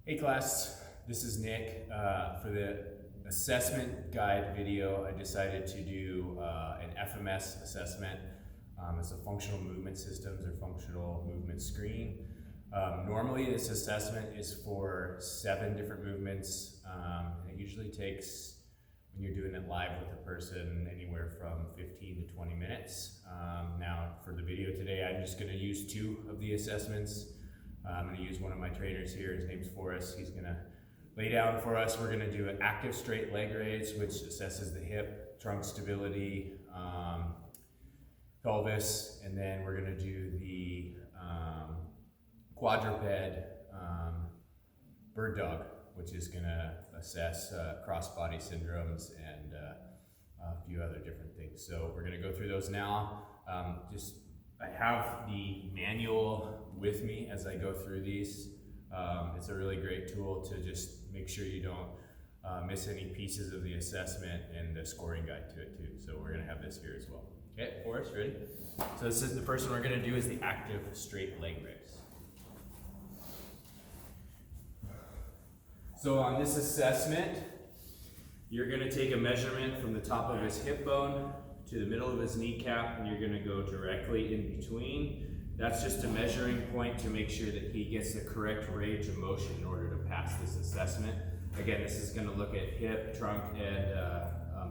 Hey class, this is Nick. For the assessment guide video, I decided to do an FMS assessment. It's a functional movement systems or functional movement screen. Normally this assessment is for 7 different movements. And it usually takes, when you're doing it live with a person, anywhere from 15 to 20 minutes. Now for the video today, I'm just going to use 2 of the assessments. I'm going to use one of my trainers here. His name's Forrest. He's going to lay down for us. We're going to do an active straight leg raise, which assesses the hip, trunk stability, pelvis, and then we're going to do the quadruped bird dog, which is going to assess cross-body syndromes and a few other different things. So we're going to go through those now. I have the manual with me as I go through these. It's a really great tool to just make sure you don't miss any pieces of the assessment and the scoring guide to it too. So we're gonna have this here as well. Okay, Forrest, ready? So this is the first one we're gonna do is the active straight leg raise. So on this assessment, you're gonna take a measurement from the top of his hip bone to the middle of his kneecap, and you're gonna go directly in between. That's just a measuring point to make sure that he gets the correct range of motion in order to pass this assessment. Again, this is gonna look at hip, trunk, and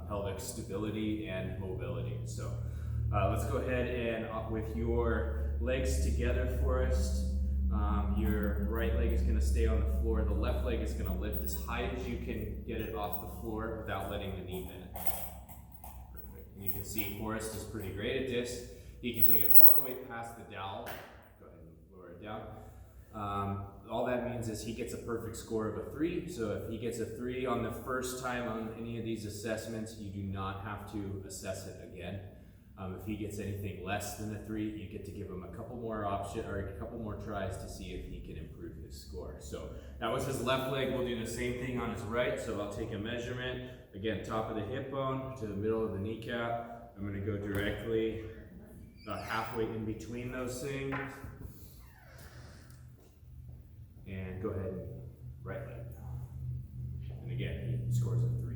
pelvic stability and mobility. So let's go ahead and with your legs together, Forrest, your right leg is gonna stay on the floor. The left leg is gonna lift as high as you can get it off the floor without letting the knee bend. And you can see Forrest is pretty great at this. He can take it all the way past the dowel. Go ahead and lower it down. All that means is he gets a perfect score of a 3. So if he gets a 3 on the first time on any of these assessments, you do not have to assess it again. If he gets anything less than a 3, you get to give him a couple more options or a couple more tries to see if he can improve his score. So that was his left leg. We'll do the same thing on his right. So I'll take a measurement. Again, top of the hip bone to the middle of the kneecap. I'm going to go directly about halfway in between those things. And go ahead and right leg. And again, he scores a 3.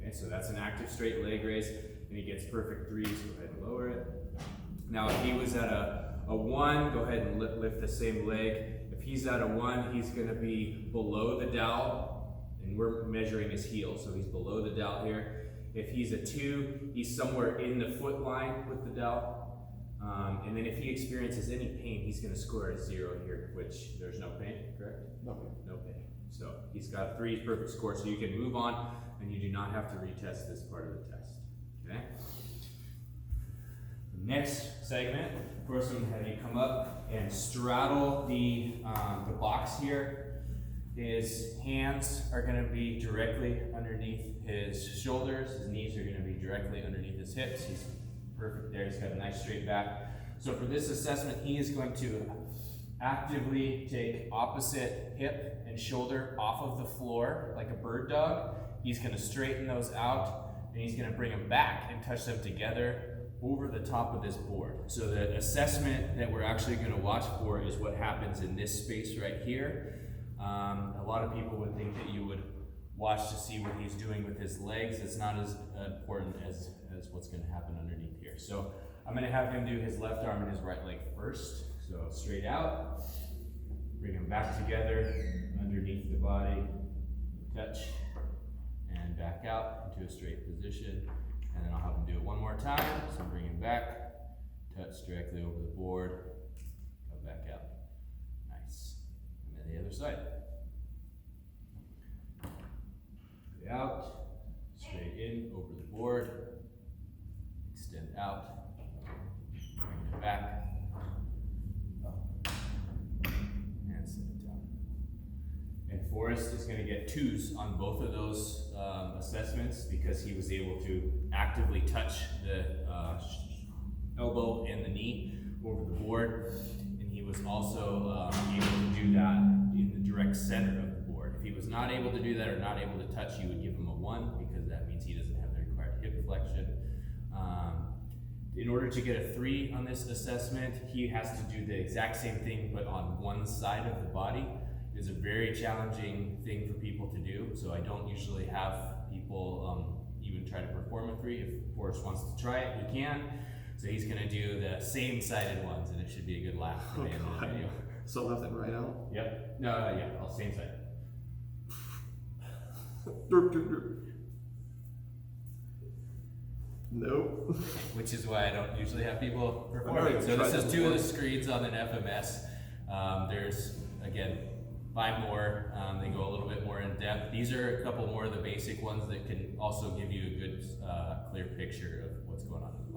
Okay, so that's an active straight leg raise, and he gets perfect 3s. Go ahead and lower it. Now, if he was at a 1, go ahead and lift the same leg. If he's at a 1, he's going to be below the dowel. And we're measuring his heel, so he's below the dowel here. If he's a 2, he's somewhere in the foot line with the dowel. And then if he experiences any pain, he's going to score a 0 here, which there's no pain, correct? No pain. No pain. So he's got a 3 perfect score, so you can move on, and you do not have to retest this part of the test. Okay? Next segment, of course, I'm going to have you come up and straddle the box here. His hands are going to be directly underneath his shoulders. His knees are going to be directly underneath his hips. He's perfect there. He's got a nice straight back. So for this assessment, he is going to actively take opposite hip and shoulder off of the floor like a bird dog. He's going to straighten those out, and he's going to bring them back and touch them together over the top of this board. So the assessment that we're actually going to watch for is what happens in this space right here. A lot of people would think that you would watch to see what he's doing with his legs. It's not as important as what's going to happen underneath here. So I'm going to have him do his left arm and his right leg first. So straight out, bring him back together underneath the body, touch, and back out into a straight position. And then I'll have him do it one more time. So bring him back, touch directly over the board, go back out. Nice. And then the other side. Out, straight in, over the board, extend out, bring it back, up, and set it down. And Forrest is going to get 2s on both of those assessments because he was able to actively touch the elbow and the knee over the board, and he was also able to do that in the direct center of the board. If he was not able to do that or not able to touch, you would give him a 1 because that means he doesn't have the required hip flexion. In order to get a 3 on this assessment, he has to do the exact same thing but on one side of the body. is a very challenging thing for people to do, so I don't usually have people even try to perform a 3. If Forrest wants to try it, he can. So he's gonna do the same-sided ones, and it should be a good laugh for the end of the video. So left and right out? Yep. No, yeah, all same side. Nope. Which is why I don't usually have people perform already it. So tried this is this 2 of the before. screens on an FMS. There's, again, 5 more. They go a little bit more in depth. These are a couple more of the basic ones that can also give you a good, clear picture of what's going on in the